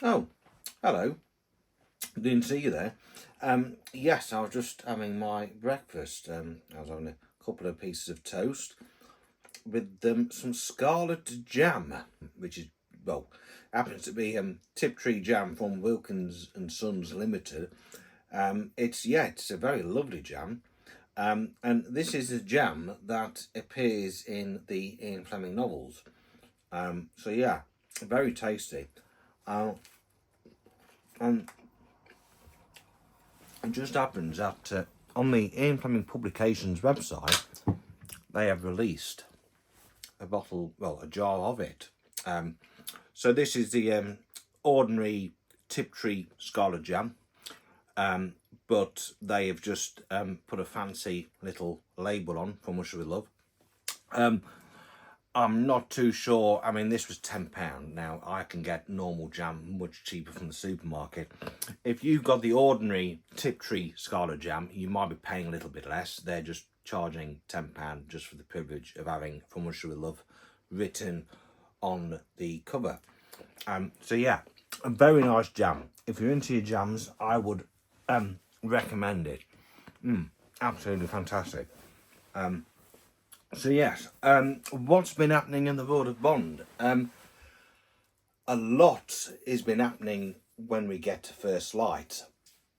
Oh, hello. Didn't see you there. Yes, I was just having my breakfast. I was having a couple of pieces of toast with some scarlet jam, which is, well, happens to be Tiptree jam from Wilkins and Sons Limited. It's a very lovely jam. And this is a jam that appears in the Ian Fleming novels. So yeah, very tasty. And it just happens that on the Ian Fleming Publications website, they have released a jar of it. So this is the ordinary Tiptree Scarlet Jam, but they have just put a fancy little label on, from Much With Love. I'm not too sure. I mean, this was £10. Now, I can get normal jam much cheaper from the supermarket. If you've got the ordinary Tiptree Scarlet Jam, you might be paying a little bit less. They're just charging £10 just for the privilege of having From Much With Love written on the cover. So yeah, a very nice jam. If you're into your jams, I would recommend it. Absolutely fantastic. So yes, what's been happening in the world of Bond? A lot has been happening when we get to First Light.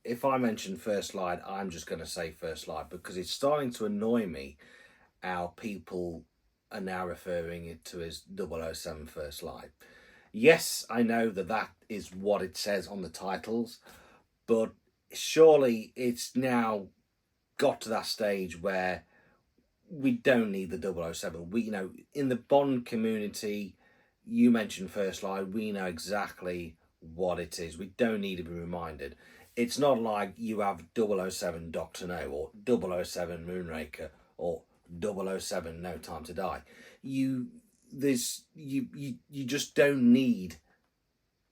If I mention First Light, I'm just going to say First Light because it's starting to annoy me how people are now referring it to as 007 First Light. Yes, I know that is what it says on the titles, but surely it's now got to that stage where we don't need the 007. In the Bond community, you mentioned First Light, we know exactly what it is. We don't need to be reminded. It's not like you have 007 Doctor No or 007 Moonraker or 007 No Time to Die. You just don't need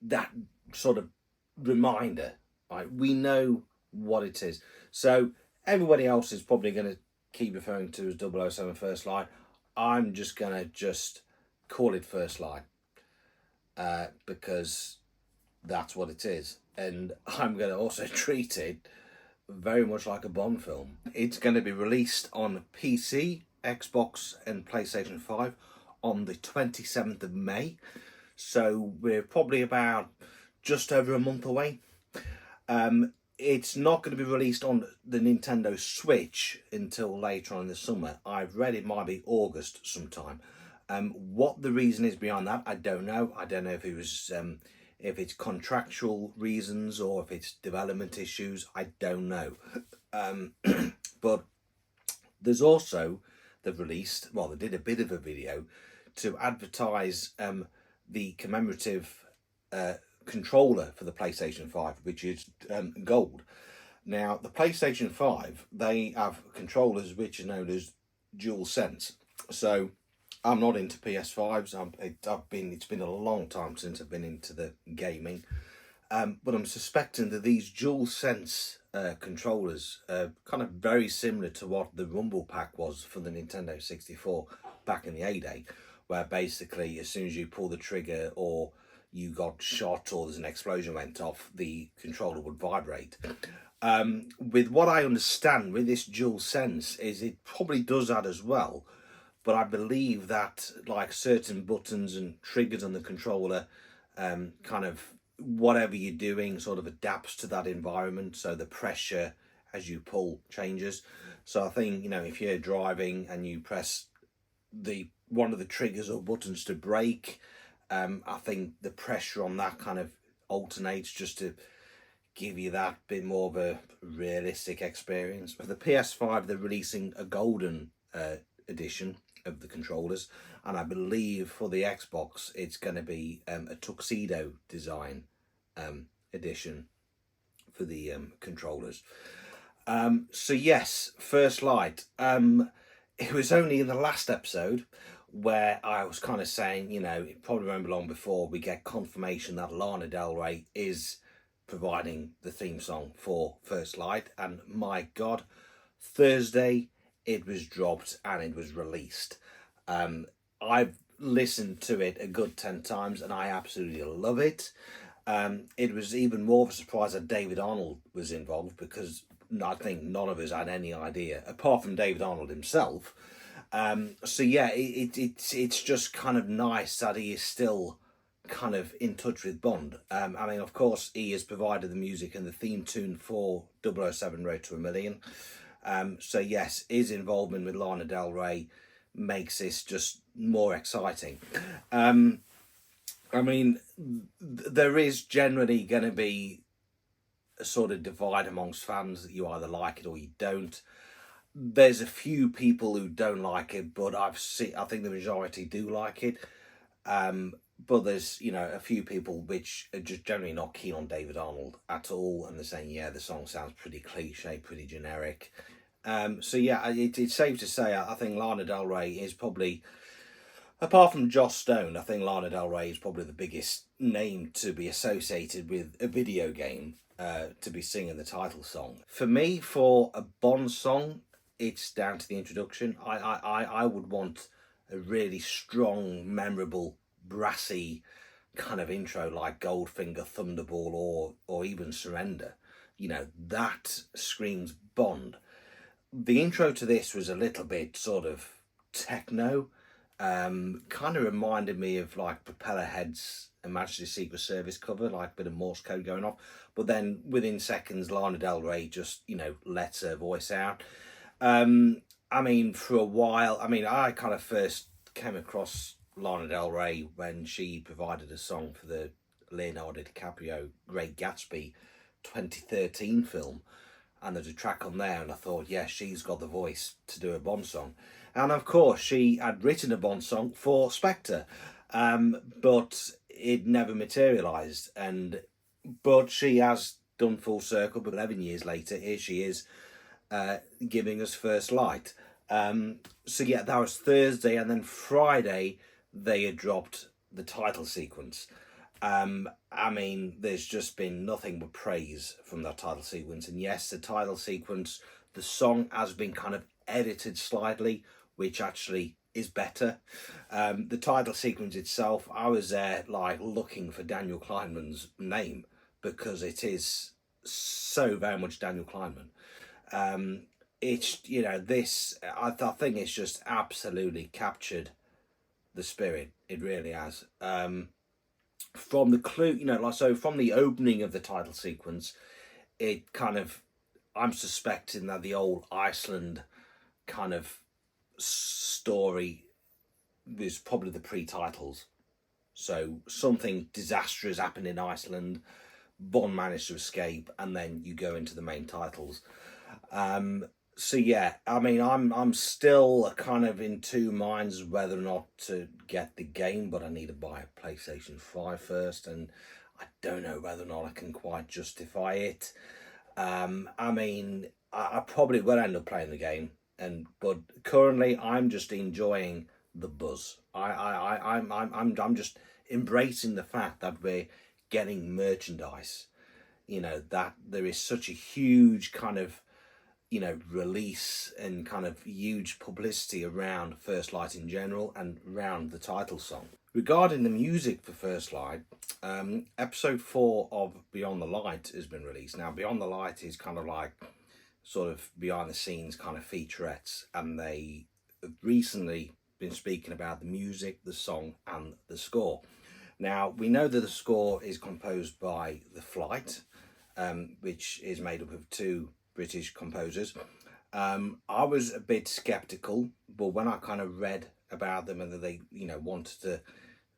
that sort of reminder. Right? We know what it is. So everybody else is probably going to keep referring to as 007 First Light. I'm just going to call it First Light because that's what it is. And I'm going to also treat it very much like a Bond film. It's going to be released on PC, Xbox and PlayStation 5 on the 27th of May. So we're probably about just over a month away. It's not going to be released on the Nintendo Switch until later on in the summer. I've read it might be August sometime. What the reason is behind that, I don't know. I don't know if it was if it's contractual reasons or if it's development issues. I don't know. But there's also they did a bit of a video to advertise the commemorative controller for the PlayStation 5, which is gold. Now, the PlayStation 5, they have controllers which are known as dual sense. So I'm not into PS5s. It's been a long time since I've been into the gaming. But I'm suspecting that these dual sense controllers are kind of very similar to what the Rumble Pack was for the Nintendo 64 back in the heyday, where basically as soon as you pull the trigger or you got shot or there's an explosion went off, the controller would vibrate. With what I understand with this dual sense is it probably does that as well, but I believe that like certain buttons and triggers on the controller kind of whatever you're doing sort of adapts to that environment, so the pressure as you pull changes. So I think, if you're driving and you press one of the triggers or buttons to brake, I think the pressure on that kind of alternates just to give you that bit more of a realistic experience. For the PS5, they're releasing a golden edition of the controllers, and I believe for the Xbox it's going to be a tuxedo design edition for the controllers. So yes, First Light. It was only in the last episode where I was kind of saying, it probably won't be long before we get confirmation that Lana Del Rey is providing the theme song for First Light. And my God, Thursday it was dropped and it was released. I've listened to it a good 10 times and I absolutely love it. It was even more of a surprise that David Arnold was involved, because I think none of us had any idea, apart from David Arnold himself. So yeah, it's just kind of nice that he is still kind of in touch with Bond. I mean, of course, he has provided the music and the theme tune for 007 Road to a Million. So yes, his involvement with Lana Del Rey makes this just more exciting. I mean, there is generally going to be a sort of divide amongst fans that you either like it or you don't. There's a few people who don't like it, but I think the majority do like it. But there's, a few people which are just generally not keen on David Arnold at all, and they're saying, yeah, the song sounds pretty cliche, pretty generic. So yeah, it's safe to say I think Lana Del Rey is probably, apart from Joss Stone, I think Lana Del Rey is probably the biggest name to be associated with a video game, to be singing the title song. For me, for a Bond song, it's down to the introduction. I would want a really strong, memorable, brassy kind of intro like Goldfinger, Thunderball, or even Surrender. That screams Bond. The intro to this was a little bit sort of techno. Kind of reminded me of like Propellerhead's Emergency Secret Service cover, like a bit of Morse code going off. But then within seconds, Lana Del Rey just, lets her voice out. I mean, for a while, I kind of first came across Lana Del Rey when she provided a song for the Leonardo DiCaprio Great Gatsby 2013 film. And there's a track on there, and I thought, yeah, she's got the voice to do a Bond song. And of course, she had written a Bond song for Spectre, but it never materialised. But she has done full circle, but 11 years later, here she is, giving us First Light. So yeah, that was Thursday, and then Friday, they had dropped the title sequence. There's just been nothing but praise from that title sequence. And yes, the title sequence, the song has been kind of edited slightly, which actually is better. The title sequence itself, I was there like looking for Daniel Kleinman's name, because it is so very much Daniel Kleinman. It's, this, I think it's just absolutely captured the spirit. It really has. From the clue, from the opening of the title sequence, it kind of, I'm suspecting that the old Iceland kind of story was probably the pre-titles. So something disastrous happened in Iceland, Bond managed to escape, and then you go into the main titles. So yeah, I'm still kind of in two minds whether or not to get the game, but I need to buy a PlayStation 5 first, and I don't know whether or not I can quite justify it. I probably will end up playing the game, but currently I'm just enjoying the buzz. I'm just embracing the fact that we're getting merchandise. That there is such a huge kind of release and kind of huge publicity around First Light in general and around the title song. Regarding the music for First Light, episode 4 of Beyond the Light has been released. Now, Beyond the Light is kind of like sort of behind the scenes kind of featurettes, and they have recently been speaking about the music, the song, and the score. Now, we know that the score is composed by The Flight, which is made up of 2 British composers. I was a bit skeptical, but when I kind of read about them and that they, wanted to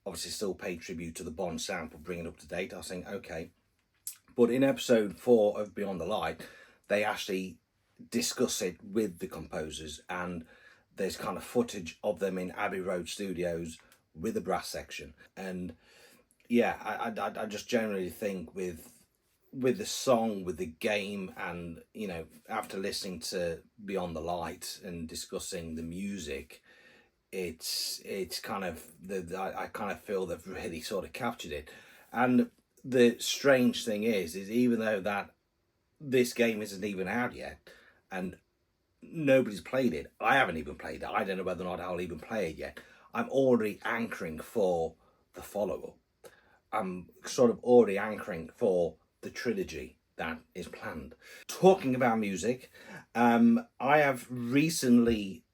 obviously still pay tribute to the Bond sound for bringing it up to date, I was saying, okay. But in episode 4 of Beyond the Light, they actually discuss it with the composers, and there's kind of footage of them in Abbey Road Studios with a brass section. And yeah, I just generally think with the song, with the game, and after listening to Beyond the Light and discussing the music, it's kind of I kind of feel they've really sort of captured it. And the strange thing is even though that this game isn't even out yet and nobody's played it, I haven't even played it, I don't know whether or not I'll even play it yet, I'm already anchoring for the follow-up. I'm sort of already anchoring for the trilogy that is planned. Talking about music, I have recently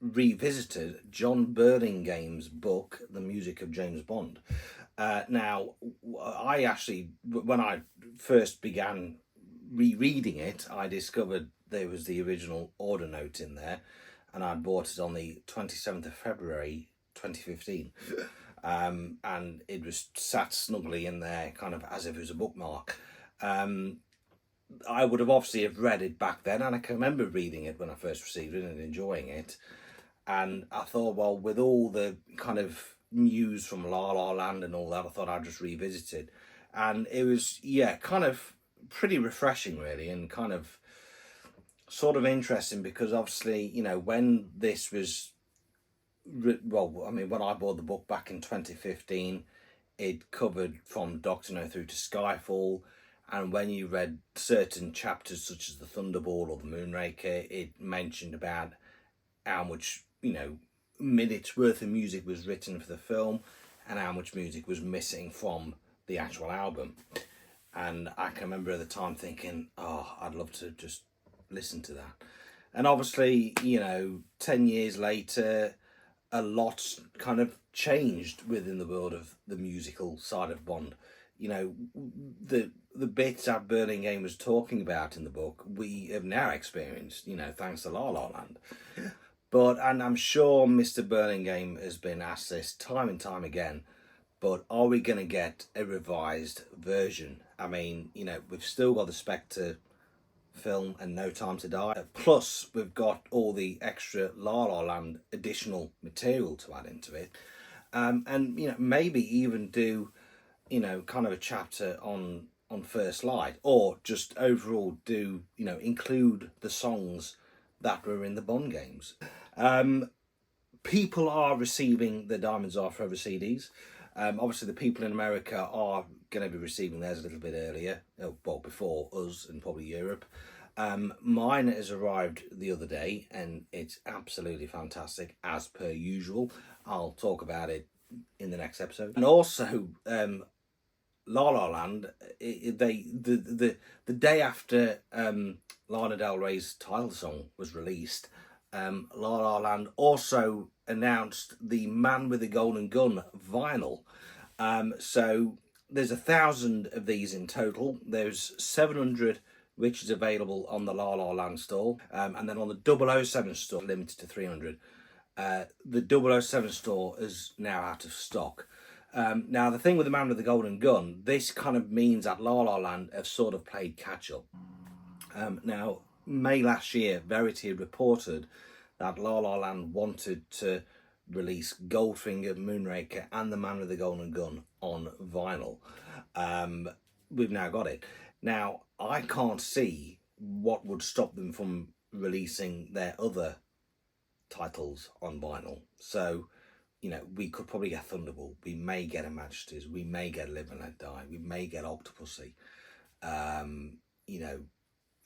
revisited John Burlingame's book, The Music of James Bond. Now, I actually, when I first began rereading it, I discovered there was the original order note in there, and I bought it on the 27th of February 2015. And it was sat snugly in there, kind of as if it was a bookmark. I would have obviously have read it back then, and I can remember reading it when I first received it and enjoying it. And I thought, well, with all the kind of news from La La Land and all that, I thought I'd just revisit it. And it was, yeah, kind of pretty refreshing, really, and kind of sort of interesting because obviously, you know, when this was, well, I mean, when I bought the book back in 2015, it covered from Doctor No through to Skyfall. And when you read certain chapters such as the Thunderball or the Moonraker, it mentioned about how much, you know, minutes worth of music was written for the film and how much music was missing from the actual album. And I can remember at the time thinking, oh, I'd love to just listen to that. And obviously, you know, 10 years later, a lot's kind of changed within the world of the musical side of Bond. You know, the bits that Burlingame was talking about in the book, we have now experienced, you know, thanks to La La Land. But, and I'm sure Mr. Burlingame has been asked this time and time again, but are we going to get a revised version? I mean, you know, we've still got the Spectre film and No Time to Die. Plus, we've got all the extra La La Land additional material to add into it. And, you know, maybe even do, you know, kind of a chapter on First Light, or just overall do, you know, include the songs that were in the Bond games. People are receiving the Diamonds Are Forever CDs. Obviously, the people in America are going to be receiving theirs a little bit earlier, well, before us and probably Europe. Mine has arrived the other day, and it's absolutely fantastic, as per usual. I'll talk about it in the next episode. And also, La La Land, the day after Lana Del Rey's title song was released, La La Land also announced the Man with the Golden Gun vinyl. So there's 1,000 of these in total. There's 700 which is available on the La La Land store, and then on the 007 store, limited to 300. The 007 store is now out of stock. Now, the thing with the Man with the Golden Gun, this kind of means that La La Land have sort of played catch up. Now, May last year, Verity had reported that La La Land wanted to release Goldfinger, Moonraker, and the Man with the Golden Gun on vinyl. We've now got it. Now, I can't see what would stop them from releasing their other titles on vinyl. So, you know, we could probably get Thunderball. We may get a Majesties. We may get Live and Let Die. We may get Octopussy. You know,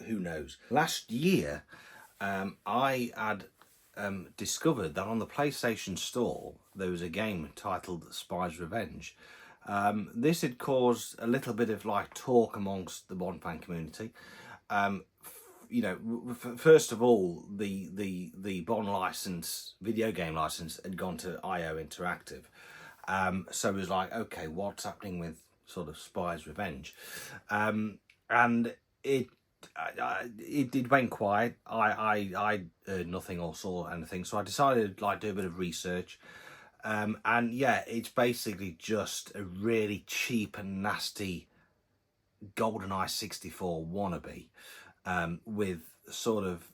who knows? Last year, I had discovered that on the PlayStation Store, there was a game titled Spy's Revenge. This had caused a little bit of like talk amongst the Bond fan community. You know, first of all, the Bond license, video game license, had gone to IO Interactive. So it was like, okay, what's happening with sort of Spy's Revenge? And it went quiet. I heard nothing or saw anything, so I decided to like do a bit of research. And yeah, it's basically just a really cheap and nasty GoldenEye 64 wannabe, with sort of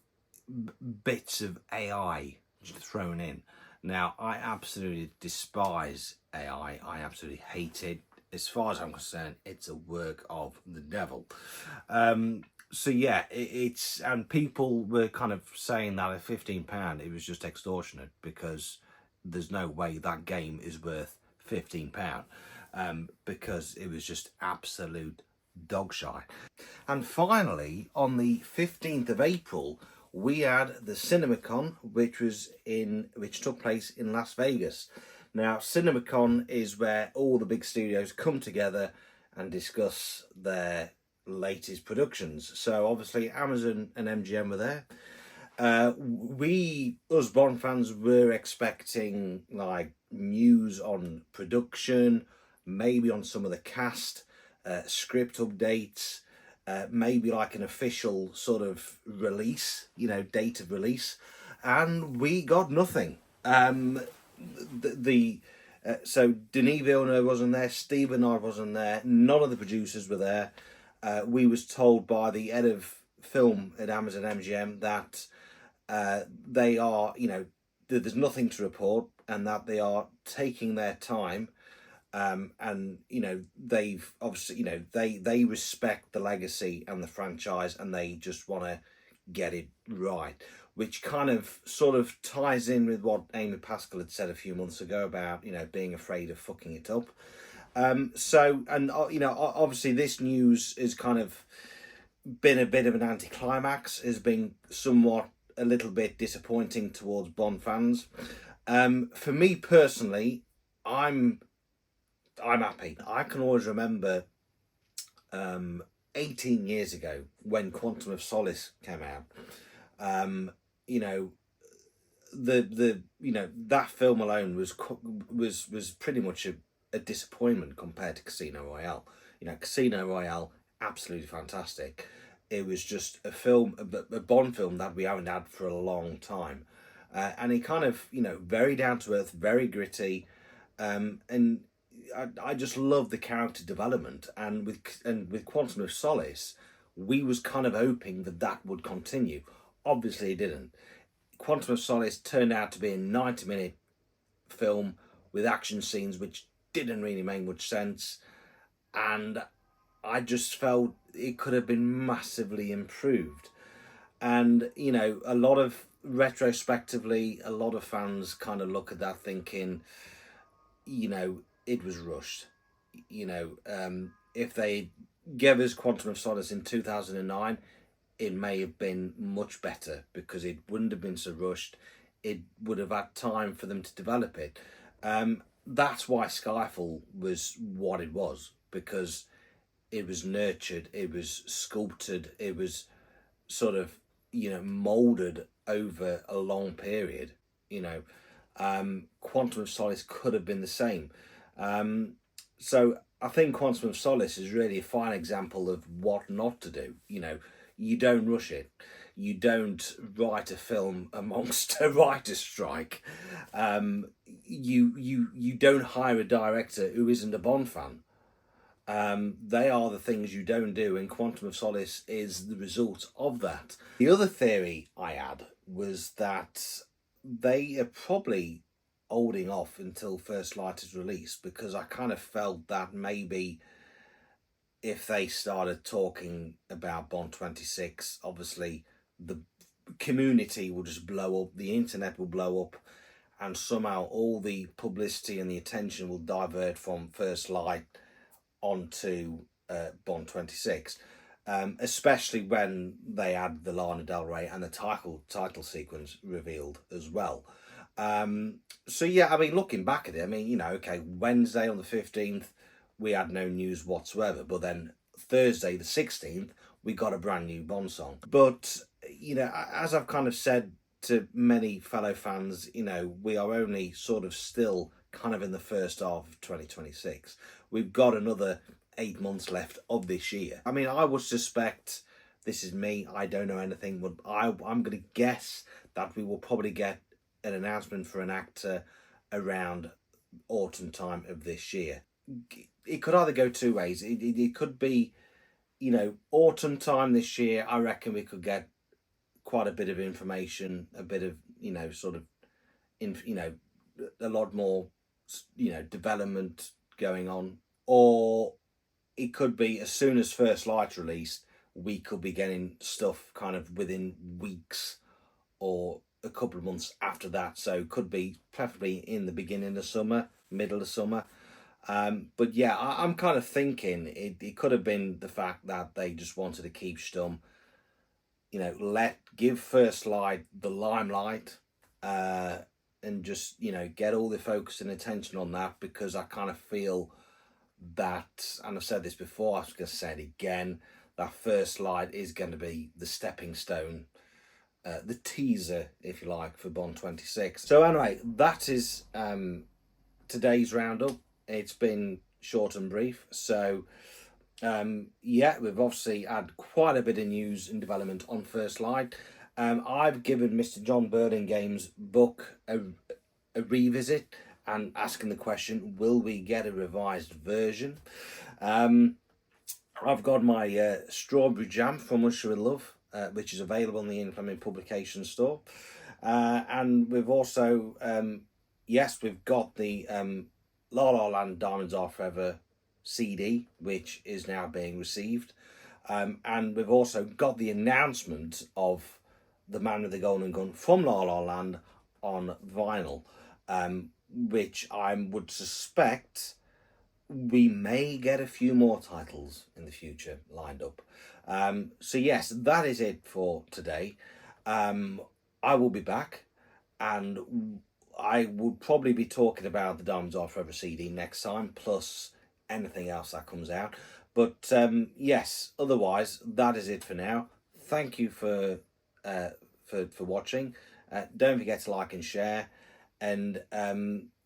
bits of AI thrown in. Now, I absolutely despise AI. I absolutely hate it. As far as I'm concerned, it's a work of the devil. So yeah, it's, and people were kind of saying that at £15, it was just extortionate, because there's no way that game is worth £15, because it was just absolute dog shite. And finally, on the 15th of April, we had the CinemaCon, which took place in Las Vegas. Now, CinemaCon is where all the big studios come together and discuss their latest productions. So obviously Amazon and MGM were there. Us Bond fans, were expecting like news on production, maybe on some of the cast, script updates, maybe like an official sort of release, date of release, and we got nothing. So Denis Villeneuve wasn't there, Steve Bernard wasn't there, none of the producers were there. We was told by the head of film at Amazon MGM that they are, there's nothing to report, and that they are taking their time. And they've obviously, they respect the legacy and the franchise, and they just want to get it right, which kind of sort of ties in with what Amy Pascal had said a few months ago about being afraid of fucking it up. Obviously this news is kind of been a bit of an anticlimax, has been somewhat a little bit disappointing towards Bond fans. For me personally, I'm happy. I can always remember 18 years ago when Quantum of Solace came out. That film alone was pretty much a disappointment compared to Casino Royale. Casino Royale, absolutely fantastic. It was just a Bond film that we haven't had for a long time, and it kind of very down to earth, very gritty, and I just love the character development. And with Quantum of Solace, we was kind of hoping that would continue. Obviously, it didn't. Quantum of Solace turned out to be a 90-minute film with action scenes which didn't really make much sense, and I just felt it could have been massively improved. And retrospectively, a lot of fans kind of look at that thinking, it was rushed. If they gave us Quantum of Solace in 2009, it may have been much better because it wouldn't have been so rushed. It would have had time for them to develop it. That's why Skyfall was what it was, because it was nurtured, it was sculpted, it was sort of, molded over a long period. Quantum of Solace could have been the same. So I think Quantum of Solace is really a fine example of what not to do. You don't rush it. You don't write a film amongst a writer's strike. You don't hire a director who isn't a Bond fan. They are the things you don't do, and Quantum of Solace is the result of that. The other theory I had was that they are probably holding off until First Light is released, because I kind of felt that maybe if they started talking about Bond 26, obviously the community will just blow up, the internet will blow up, and somehow all the publicity and the attention will divert from First Light onto Bond 26, especially when they had the Lana Del Rey and the title sequence revealed as well. So yeah, looking back at it, Wednesday on the 15th, we had no news whatsoever, but then Thursday the 16th, we got a brand new Bond song. But, as I've kind of said to many fellow fans, we are only sort of still kind of in the first half of 2026. We've got another 8 months left of this year. I would suspect, this is me, I don't know anything, but I'm going to guess that we will probably get an announcement for an actor around autumn time of this year. It could either go two ways. It could be, autumn time this year, I reckon we could get quite a bit of information, a bit of, a lot more, development going on. Or it could be as soon as First Light released, we could be getting stuff kind of within weeks or a couple of months after that. So it could be preferably in the beginning of summer, middle of summer. But yeah, I'm kind of thinking it could have been the fact that they just wanted to keep Stum, give First Light the limelight, and just, you know, get all the focus and attention on that, because I kind of feel that, and I've said this before, I was going to say it again, that First Light is going to be the stepping stone, the teaser, if you like, for Bond 26. So anyway, that is today's roundup. It's been short and brief. So yeah, we've obviously had quite a bit of news and development on First Light. I've given Mr. John Burlingame's book a revisit and asking the question, will we get a revised version? I've got my strawberry jam from Usher with Love, which is available in the Ian Fleming publication store. And we've also, yes, we've got the La La Land Diamonds Are Forever CD, which is now being received. And we've also got the announcement of The Man with the Golden Gun from La La Land on vinyl, which I would suspect we may get a few more titles in the future lined up. So yes, that is it for today. I will be back, and I would probably be talking about the Diamonds Are Forever CD next time, plus anything else that comes out. But yes, otherwise that is it for now. Thank you for watching. Don't forget to like and share, and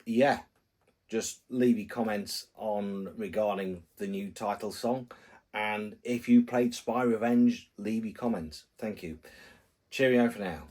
yeah, just leave your comments on regarding the new title song, and if you played Spy Revenge, leave your comments. Thank you. Cheerio for now.